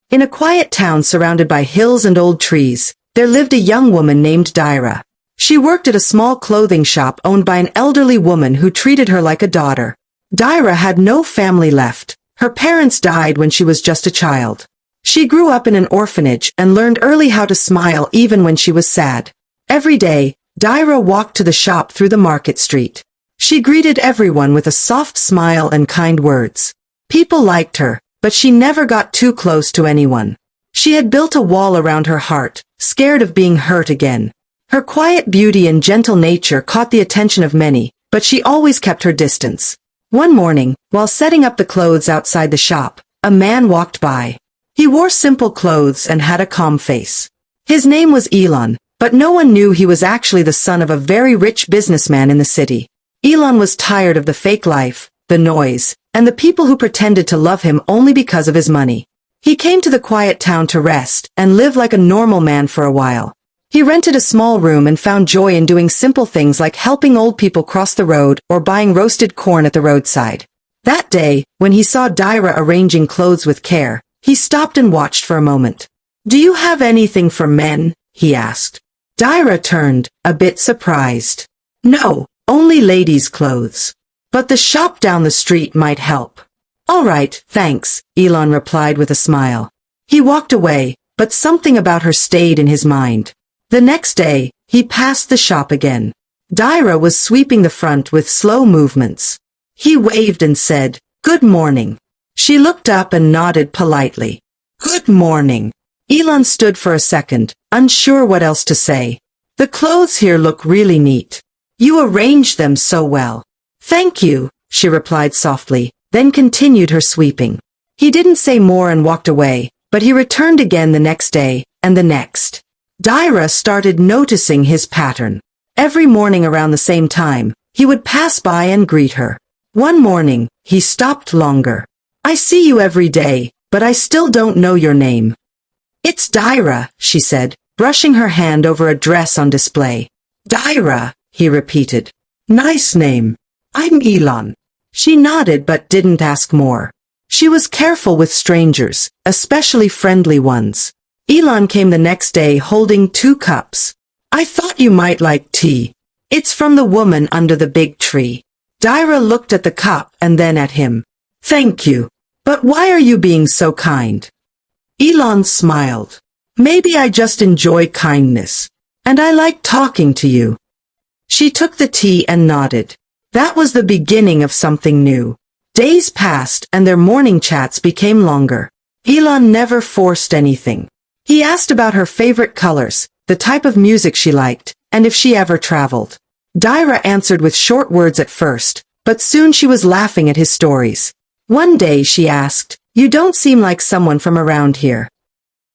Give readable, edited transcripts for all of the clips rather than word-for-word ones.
In a quiet town surrounded by hills and old trees, there lived a young woman named Dira. She worked at a small clothing shop owned by an elderly woman who treated her like a daughter. Dira had no family left. Her parents died when she was just a child. She grew up in an orphanage and learned early how to smile even when she was sad. Every day, Dira walked to the shop through the market street. She greeted everyone with a soft smile and kind words. People liked her, but she never got too close to anyone. She had built a wall around her heart, scared of being hurt again. Her quiet beauty and gentle nature caught the attention of many, but she always kept her distance. One morning, while setting up the clothes outside the shop, a man walked by. He wore simple clothes and had a calm face. His name was Elan, but no one knew he was actually the son of a very rich businessman in the city. Elan was tired of the fake life, the noise, and the people who pretended to love him only because of his money. He came to the quiet town to rest and live like a normal man for a while. He rented a small room and found joy in doing simple things like helping old people cross the road or buying roasted corn at the roadside. That day, when he saw Dira arranging clothes with care, he stopped and watched for a moment. "Do you have anything for men?" he asked. Dira turned, a bit surprised. "No, only ladies' clothes. But the shop down the street might help." "All right, thanks," Elan replied with a smile. He walked away, but something about her stayed in his mind. The next day, he passed the shop again. Dira was sweeping the front with slow movements. He waved and said, "Good morning." She looked up and nodded politely. "Good morning." Elan stood for a second, unsure what else to say. "The clothes here look really neat. You arranged them so well." "Thank you," she replied softly, then continued her sweeping. He didn't say more and walked away, but he returned again the next day, and the next. Dira started noticing his pattern. Every morning around the same time, he would pass by and greet her. One morning, he stopped longer. "I see you every day, but I still don't know your name." "It's Dira," she said, brushing her hand over a dress on display. "Dira," he repeated. "Nice name. I'm Elan." She nodded but didn't ask more. She was careful with strangers, especially friendly ones. Elan came the next day holding 2 cups. "I thought you might like tea. It's from the woman under the big tree." Dira looked at the cup and then at him. "Thank you. But why are you being so kind?" Elan smiled. "Maybe I just enjoy kindness. And I like talking to you." She took the tea and nodded. That was the beginning of something new. Days passed and their morning chats became longer. Elan never forced anything. He asked about her favorite colors, the type of music she liked, and if she ever traveled. Dira answered with short words at first, but soon she was laughing at his stories. One day she asked, "You don't seem like someone from around here."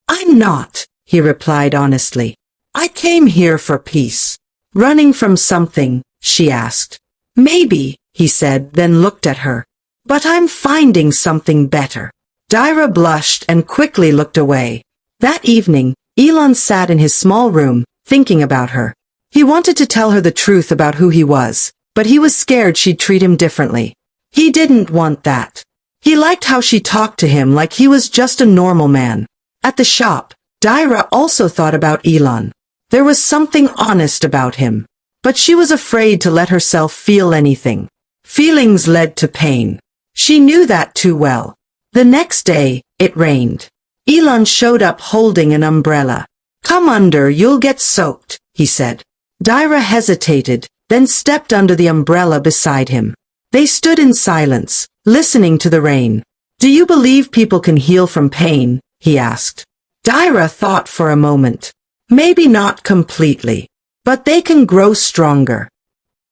"I'm not," he replied honestly. "I came here for peace." "Running from something?" she asked. "Maybe," he said, then looked at her. "But I'm finding something better." Dira blushed and quickly looked away. That evening, Elan sat in his small room, thinking about her. He wanted to tell her the truth about who he was, but he was scared she'd treat him differently. He didn't want that. He liked how she talked to him like he was just a normal man. At the shop, Dira also thought about Elan. There was something honest about him. But she was afraid to let herself feel anything. Feelings led to pain. She knew that too well. The next day, it rained. Elan showed up holding an umbrella. "Come under, you'll get soaked," he said. Dira hesitated, then stepped under the umbrella beside him. They stood in silence, listening to the rain. "Do you believe people can heal from pain?" he asked. Dira thought for a moment. "Maybe not completely. But they can grow stronger."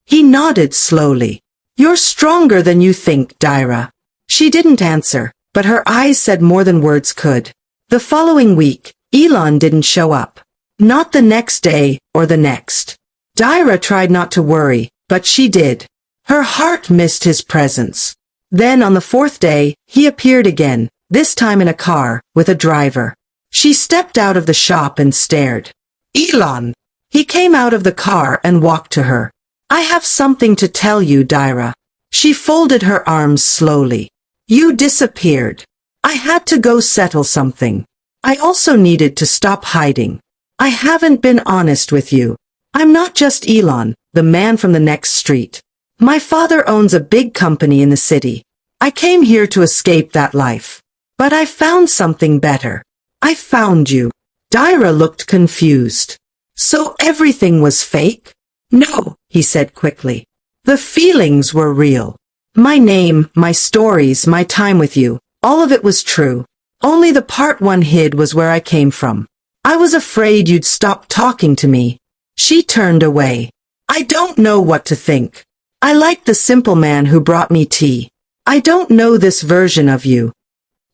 He nodded slowly. "You're stronger than you think, Dira." She didn't answer, but her eyes said more than words could. The following week, Elan didn't show up. Not the next day, or the next. Dira tried not to worry, but she did. Her heart missed his presence. Then on the 4th day, he appeared again, this time in a car, with a driver. She stepped out of the shop and stared. "Elan!" He came out of the car and walked to her. "I have something to tell you, Dira." She folded her arms slowly. "You disappeared. I had to go settle something. I also needed to stop hiding. I haven't been honest with you. I'm not just Elan, the man from the next street. My father owns a big company in the city. I came here to escape that life. But I found something better. I found you. Dira looked confused. So everything was fake? No, he said quickly. The feelings were real. My name, my stories, my time with you, all of it was true. Only the part one hid was where I came from. I was afraid you'd stop talking to me. She turned away. I don't know what to think. I like the simple man who brought me tea. I don't know this version of you.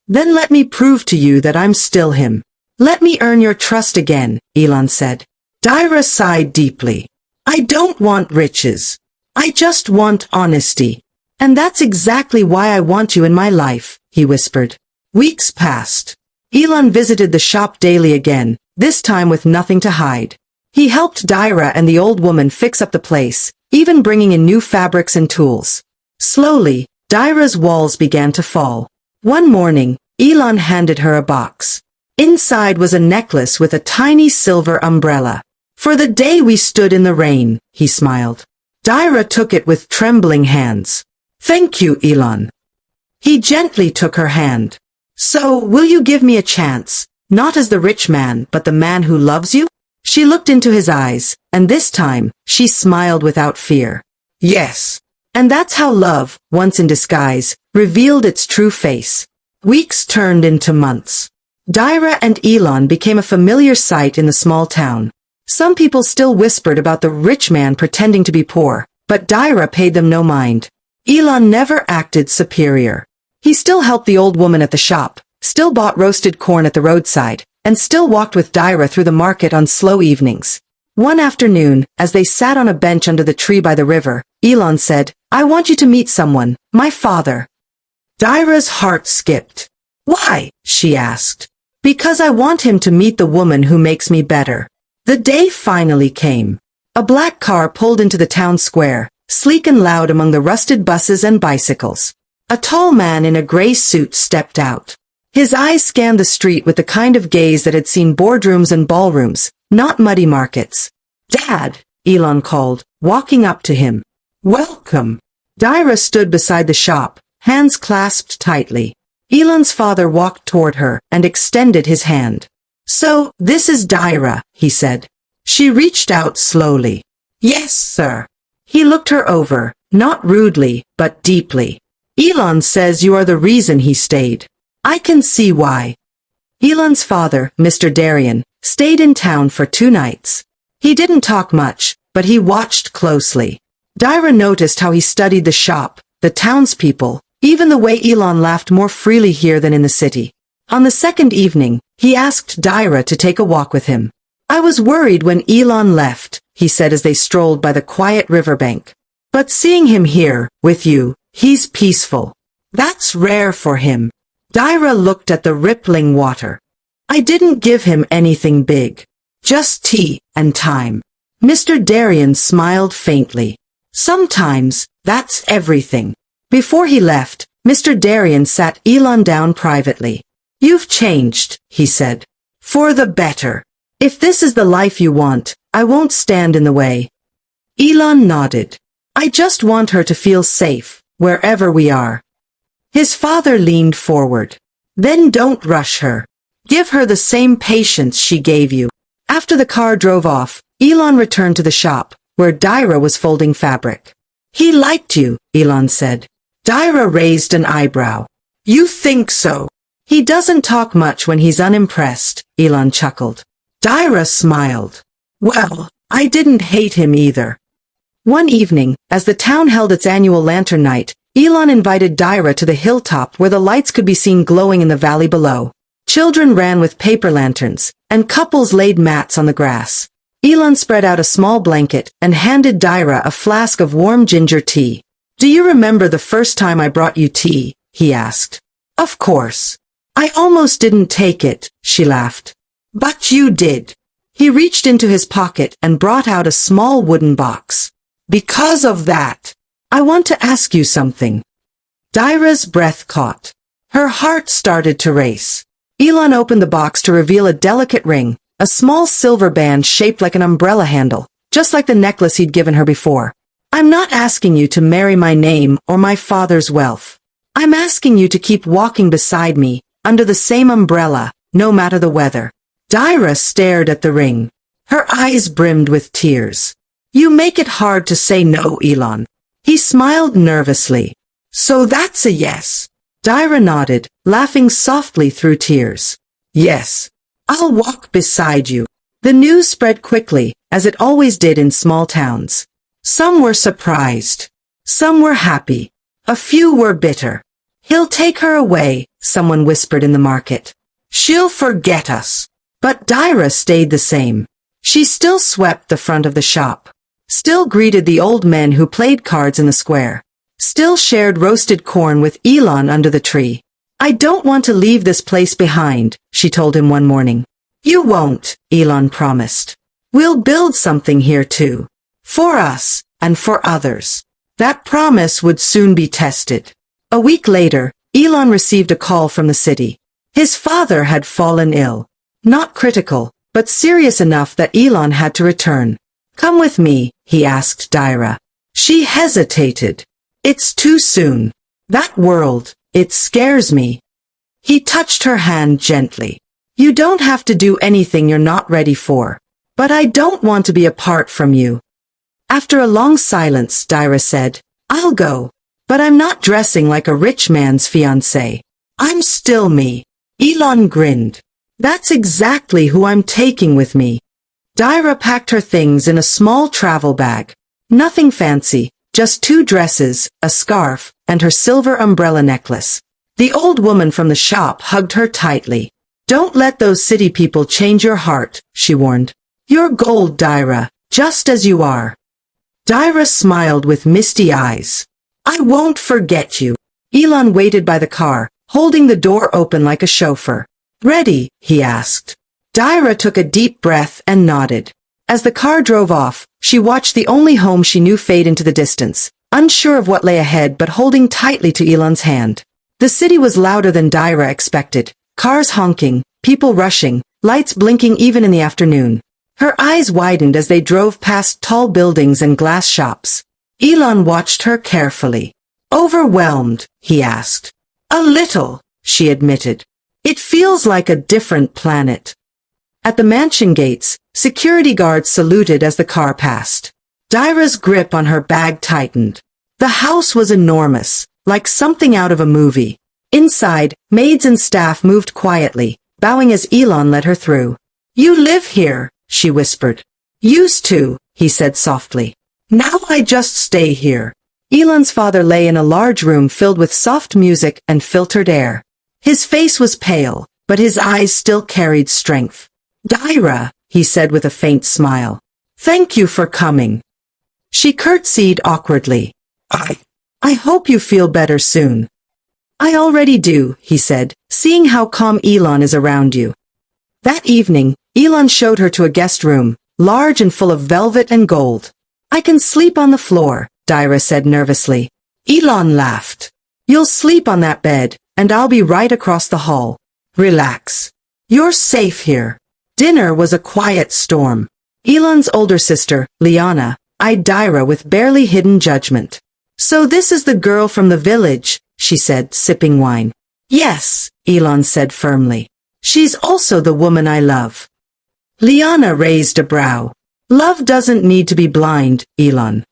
Then let me prove to you that I'm still him. Let me earn your trust again, Elan said. Dira sighed deeply. I don't want riches. I just want honesty. And that's exactly why I want you in my life, he whispered. Weeks passed. Elan visited the shop daily again, this time with nothing to hide. He helped Dira and the old woman fix up the place, even bringing in new fabrics and tools. Slowly, Dira's walls began to fall. One morning, Elan handed her a box. Inside was a necklace with a tiny silver umbrella. For the day we stood in the rain, he smiled. Dira took it with trembling hands. Thank you, Elan. He gently took her hand. So, will you give me a chance, not as the rich man, but the man who loves you? She looked into his eyes, and this time, she smiled without fear. Yes. And that's how love, once in disguise, revealed its true face. Weeks turned into months. Dira and Elan became a familiar sight in the small town. Some people still whispered about the rich man pretending to be poor, but Dira paid them no mind. Elan never acted superior. He still helped the old woman at the shop, still bought roasted corn at the roadside, and still walked with Dira through the market on slow evenings. One afternoon, as they sat on a bench under the tree by the river, Elan said, I want you to meet someone, my father. Dira's heart skipped. Why? She asked. Because I want him to meet the woman who makes me better. The day finally came. A black car pulled into the town square, sleek and loud among the rusted buses and bicycles. A tall man in a gray suit stepped out. His eyes scanned the street with the kind of gaze that had seen boardrooms and ballrooms, not muddy markets. Dad, Elan called, walking up to him. Welcome. Dira stood beside the shop, hands clasped tightly. Elan's father walked toward her and extended his hand. So, this is Dira, he said. She reached out slowly. Yes, sir. He looked her over, not rudely, but deeply. Elan says you are the reason he stayed. I can see why. Elan's father, Mr. Darian, stayed in town for 2 nights. He didn't talk much, but he watched closely. Dira noticed how he studied the shop, the townspeople, even the way Elan laughed more freely here than in the city. On the second evening, he asked Dira to take a walk with him. I was worried when Elan left, he said as they strolled by the quiet riverbank. But seeing him here, with you, he's peaceful. That's rare for him. Dira looked at the rippling water. I didn't give him anything big. Just tea and time. Mr. Darian smiled faintly. Sometimes, that's everything. Before he left, Mr. Darian sat Elan down privately. You've changed, he said. For the better. If this is the life you want, I won't stand in the way. Elan nodded. I just want her to feel safe, wherever we are. His father leaned forward. Then don't rush her. Give her the same patience she gave you. After the car drove off, Elan returned to the shop, where Dira was folding fabric. He liked you, Elan said. Dira raised an eyebrow. You think so? He doesn't talk much when he's unimpressed, Elan chuckled. Dira smiled. Well, I didn't hate him either. One evening, as the town held its annual lantern night, Elan invited Dira to the hilltop where the lights could be seen glowing in the valley below. Children ran with paper lanterns, and couples laid mats on the grass. Elan spread out a small blanket and handed Dira a flask of warm ginger tea. Do you remember the first time I brought you tea? He asked. Of course. I almost didn't take it, she laughed. But you did. He reached into his pocket and brought out a small wooden box. Because of that, I want to ask you something. Dira's breath caught. Her heart started to race. Elan opened the box to reveal a delicate ring, a small silver band shaped like an umbrella handle, just like the necklace he'd given her before. I'm not asking you to marry my name or my father's wealth. I'm asking you to keep walking beside me, under the same umbrella, no matter the weather. Dira stared at the ring. Her eyes brimmed with tears. You make it hard to say no, Elan. He smiled nervously. So that's a yes. Dira nodded, laughing softly through tears. Yes. I'll walk beside you. The news spread quickly, as it always did in small towns. Some were surprised. Some were happy. A few were bitter. He'll take her away, someone whispered in the market. She'll forget us. But Dira stayed the same. She still swept the front of the shop. Still greeted the old men who played cards in the square. Still shared roasted corn with Elan under the tree. I don't want to leave this place behind, she told him one morning. You won't, Elan promised. We'll build something here too. For us, and for others. That promise would soon be tested. A week later, Elan received a call from the city. His father had fallen ill. Not critical, but serious enough that Elan had to return. Come with me, he asked Dira. She hesitated. It's too soon. That world, it scares me. He touched her hand gently. You don't have to do anything you're not ready for. But I don't want to be apart from you. After a long silence, Dira said, I'll go. But I'm not dressing like a rich man's fiancé. I'm still me. Elan grinned. That's exactly who I'm taking with me. Dira packed her things in a small travel bag. Nothing fancy, just 2 dresses, a scarf, and her silver umbrella necklace. The old woman from the shop hugged her tightly. Don't let those city people change your heart, she warned. You're gold, Dira, just as you are. Dira smiled with misty eyes. I won't forget you. Elan waited by the car, holding the door open like a chauffeur. Ready? He asked. Dira took a deep breath and nodded. As the car drove off, she watched the only home she knew fade into the distance, unsure of what lay ahead but holding tightly to Elan's hand. The city was louder than Dira expected, cars honking, people rushing, lights blinking even in the afternoon. Her eyes widened as they drove past tall buildings and glass shops. Elan watched her carefully. Overwhelmed, he asked. A little, she admitted. It feels like a different planet. At the mansion gates, security guards saluted as the car passed. Dira's grip on her bag tightened. The house was enormous, like something out of a movie. Inside, maids and staff moved quietly, bowing as Elan led her through. You live here, she whispered. Used to, he said softly. Now I just stay here. Elan's father lay in a large room filled with soft music and filtered air. His face was pale, but his eyes still carried strength. Dira, he said with a faint smile. Thank you for coming. She curtsied awkwardly. I hope you feel better soon. I already do, he said, seeing how calm Elan is around you. That evening, Elan showed her to a guest room, large and full of velvet and gold. I can sleep on the floor, Dira said nervously. Elan laughed. You'll sleep on that bed, and I'll be right across the hall. Relax. You're safe here. Dinner was a quiet storm. Elan's older sister, Liana, eyed Dira with barely hidden judgment. So this is the girl from the village, she said, sipping wine. Yes, Elan said firmly. She's also the woman I love. Liana raised a brow. Love doesn't need to be blind, Elan.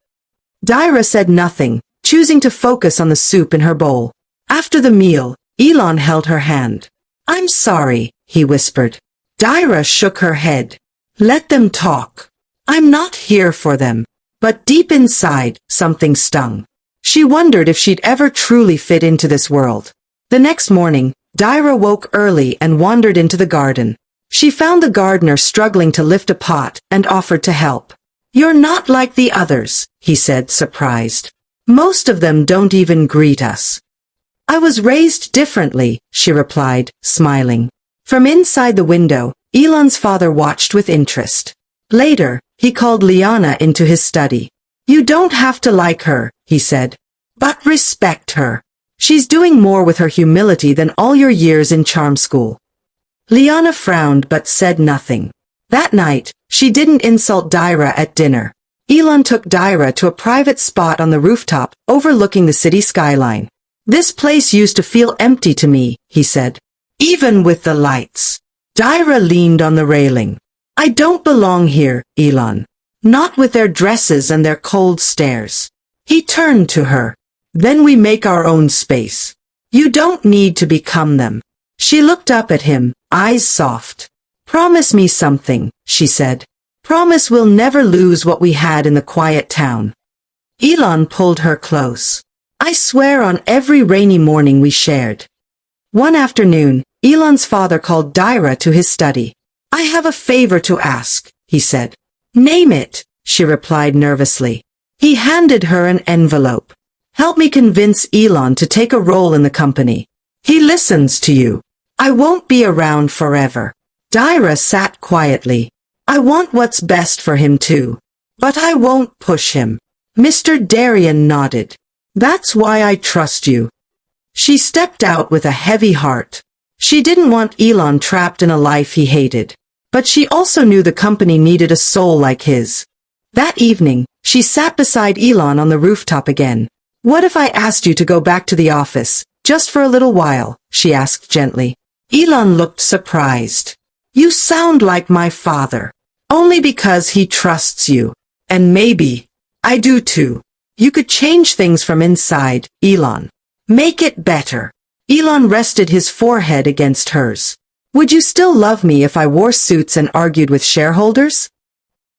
Dira said nothing, choosing to focus on the soup in her bowl. After the meal, Elan held her hand. I'm sorry, he whispered. Dira shook her head. Let them talk. I'm not here for them. But deep inside, something stung. She wondered if she'd ever truly fit into this world. The next morning, Dira woke early and wandered into the garden. She found the gardener struggling to lift a pot and offered to help. You're not like the others, he said, surprised. Most of them don't even greet us. I was raised differently, she replied, smiling. From inside the window, Elan's father watched with interest. Later, he called Liana into his study. You don't have to like her, he said. But respect her. She's doing more with her humility than all your years in charm school. Liana frowned but said nothing. That night, she didn't insult Dira at dinner. Elan took Dira to a private spot on the rooftop, overlooking the city skyline. "This place used to feel empty to me," he said. "Even with the lights." Dira leaned on the railing. "I don't belong here, Elan. Not with their dresses and their cold stares." He turned to her. "Then we make our own space. You don't need to become them." She looked up at him, eyes soft. "Promise me something," she said. "Promise we'll never lose what we had in the quiet town." Elan pulled her close. "I swear on every rainy morning we shared." One afternoon, Elan's father called Dira to his study. "I have a favor to ask," he said. "Name it," she replied nervously. He handed her an envelope. "Help me convince Elan to take a role in the company. He listens to you. I won't be around forever." Dira sat quietly. "I want what's best for him too. But I won't push him." Mr. Darien nodded. "That's why I trust you." She stepped out with a heavy heart. She didn't want Elan trapped in a life he hated. But she also knew the company needed a soul like his. That evening, she sat beside Elan on the rooftop again. "What if I asked you to go back to the office, just for a little while?" she asked gently. Elan looked surprised. "You sound like my father." "Only because he trusts you. And maybe I do too. You could change things from inside, Elan. Make it better." Elan rested his forehead against hers. "Would you still love me if I wore suits and argued with shareholders?"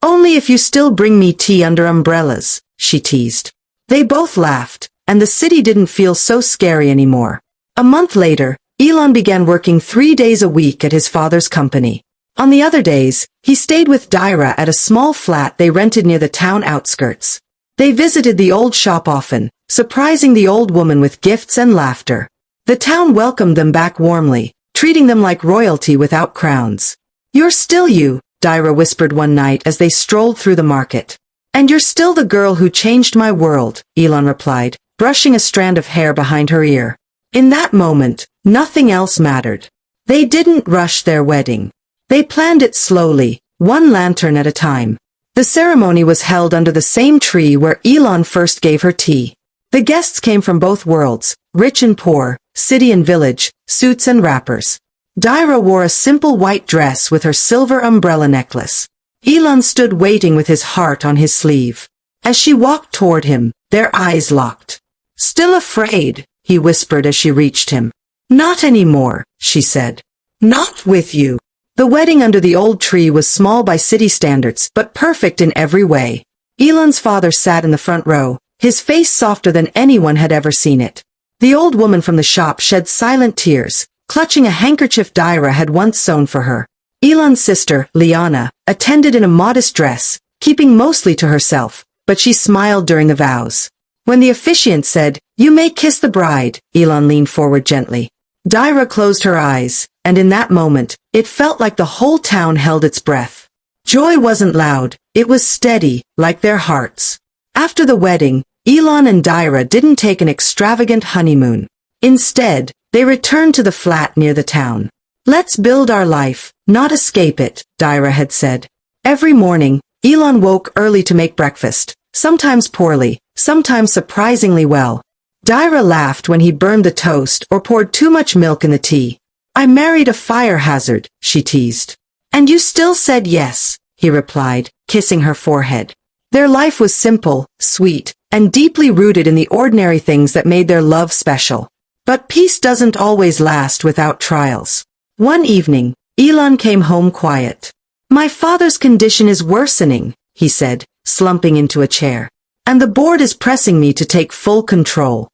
"Only if you still bring me tea under umbrellas," she teased. They both laughed, and the city didn't feel so scary anymore. A month later, Elan began working 3 days a week at his father's company. On the other days, he stayed with Dira at a small flat they rented near the town outskirts. They visited the old shop often, surprising the old woman with gifts and laughter. The town welcomed them back warmly, treating them like royalty without crowns. "You're still you," Dira whispered one night as they strolled through the market. "And you're still the girl who changed my world," Elan replied, brushing a strand of hair behind her ear. In that moment, nothing else mattered. They didn't rush their wedding. They planned it slowly, one lantern at a time. The ceremony was held under the same tree where Elan first gave her tea. The guests came from both worlds, rich and poor, city and village, suits and wrappers. Dira wore a simple white dress with her silver umbrella necklace. Elan stood waiting with his heart on his sleeve. As she walked toward him, their eyes locked. "Still afraid?" he whispered as she reached him. "Not anymore," she said. "Not with you." The wedding under the old tree was small by city standards, but perfect in every way. Elan's father sat in the front row, his face softer than anyone had ever seen it. The old woman from the shop shed silent tears, clutching a handkerchief Dira had once sewn for her. Elan's sister, Liana, attended in a modest dress, keeping mostly to herself, but she smiled during the vows. When the officiant said, "You may kiss the bride," Elan leaned forward gently. Dira closed her eyes, and in that moment, it felt like the whole town held its breath. Joy wasn't loud, it was steady, like their hearts. After the wedding, Elan and Dira didn't take an extravagant honeymoon. Instead, they returned to the flat near the town. "Let's build our life, not escape it," Dira had said. Every morning, Elan woke early to make breakfast, sometimes poorly, sometimes surprisingly well. Dira laughed when he burned the toast or poured too much milk in the tea. "I married a fire hazard," she teased. "And you still said yes," he replied, kissing her forehead. Their life was simple, sweet, and deeply rooted in the ordinary things that made their love special. But peace doesn't always last without trials. One evening, Elan came home quiet. "My father's condition is worsening," he said, slumping into a chair. "And the board is pressing me to take full control."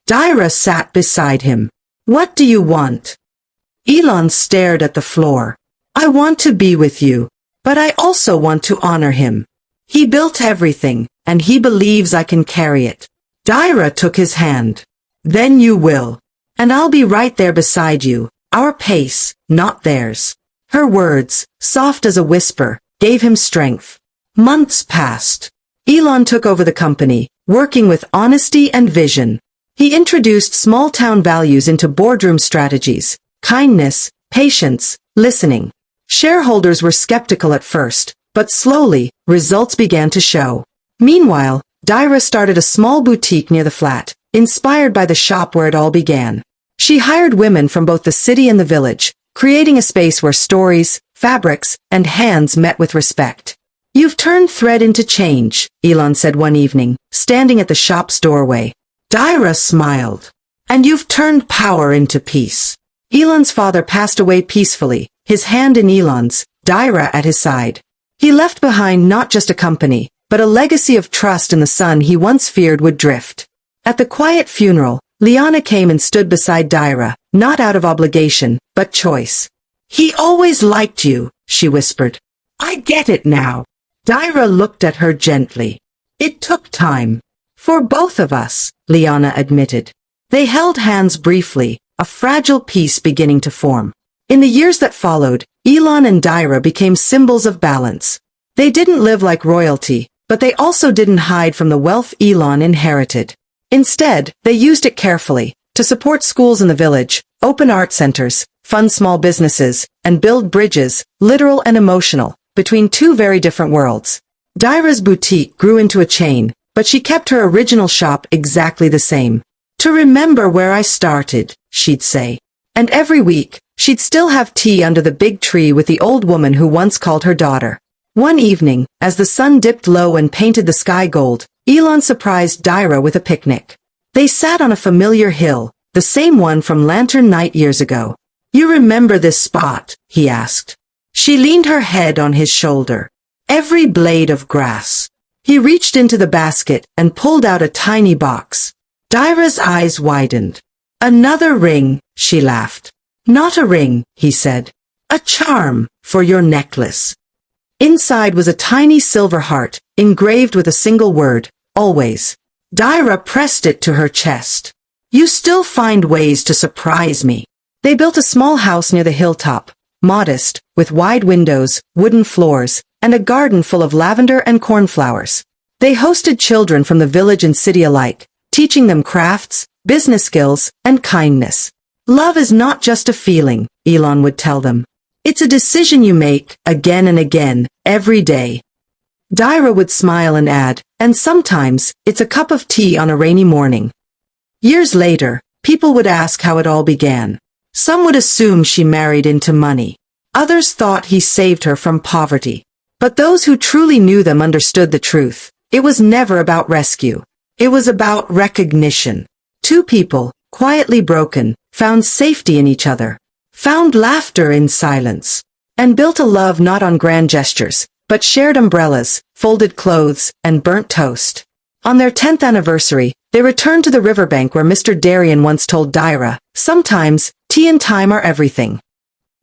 Dira sat beside him. "What do you want?" Elan stared at the floor. "I want to be with you, but I also want to honor him. He built everything, and he believes I can carry it." Dira took his hand. "Then you will. And I'll be right there beside you, our pace, not theirs." Her words, soft as a whisper, gave him strength. Months passed. Elan took over the company, working with honesty and vision. He introduced small-town values into boardroom strategies: kindness, patience, listening. Shareholders were skeptical at first, but slowly, results began to show. Meanwhile, Dira started a small boutique near the flat, inspired by the shop where it all began. She hired women from both the city and the village, creating a space where stories, fabrics, and hands met with respect. "You've turned thread into change," Elan said one evening, standing at the shop's doorway. Dira smiled. "And you've turned power into peace." Elan's father passed away peacefully, his hand in Elan's, Dira at his side. He left behind not just a company, but a legacy of trust in the son he once feared would drift. At the quiet funeral, Liana came and stood beside Dira, not out of obligation, but choice. "He always liked you," she whispered. "I get it now." Dira looked at her gently. "It took time. For both of us," Liana admitted. They held hands briefly, a fragile peace beginning to form. In the years that followed, Elan and Dira became symbols of balance. They didn't live like royalty, but they also didn't hide from the wealth Elan inherited. Instead, they used it carefully, to support schools in the village, open art centers, fund small businesses, and build bridges, literal and emotional, between two very different worlds. Dira's boutique grew into a chain, but she kept her original shop exactly the same. "To remember where I started," she'd say. And every week, she'd still have tea under the big tree with the old woman who once called her daughter. One evening, as the sun dipped low and painted the sky gold, Elan surprised Dira with a picnic. They sat on a familiar hill, the same one from Lantern Night years ago. "You remember this spot?" he asked. She leaned her head on his shoulder. "Every blade of grass." He reached into the basket and pulled out a tiny box. Dira's eyes widened. "Another ring," she laughed. "Not a ring," he said. "A charm for your necklace." Inside was a tiny silver heart, engraved with a single word, always. Dira pressed it to her chest. "You still find ways to surprise me." They built a small house near the hilltop, modest, with wide windows, wooden floors, and a garden full of lavender and cornflowers. They hosted children from the village and city alike, teaching them crafts, business skills, and kindness. "Love is not just a feeling," Elan would tell them. "It's a decision you make, again and again, every day." Dira would smile and add, "And sometimes, it's a cup of tea on a rainy morning." Years later, people would ask how it all began. Some would assume she married into money. Others thought he saved her from poverty. But those who truly knew them understood the truth. It was never about rescue. It was about recognition. Two people, quietly broken, found safety in each other, found laughter in silence, and built a love not on grand gestures, but shared umbrellas, folded clothes, and burnt toast. On their 10th anniversary, they returned to the riverbank where Mr. Darien once told Dira, "Sometimes, tea and time are everything."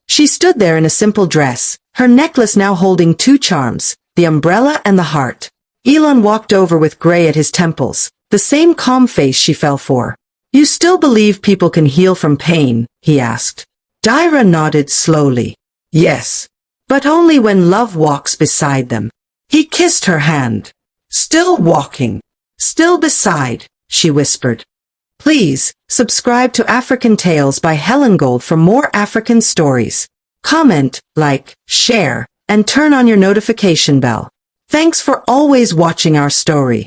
She stood there in a simple dress, her necklace now holding two charms, the umbrella and the heart. Elan walked over with gray at his temples, the same calm face she fell for. "You still believe people can heal from pain?" he asked. Dira nodded slowly. "Yes. But only when love walks beside them." He kissed her hand. "Still walking. Still beside," she whispered. Please, subscribe to African Tales by Helen Gold for more African stories. Comment, like, share, and turn on your notification bell. Thanks for always watching our story.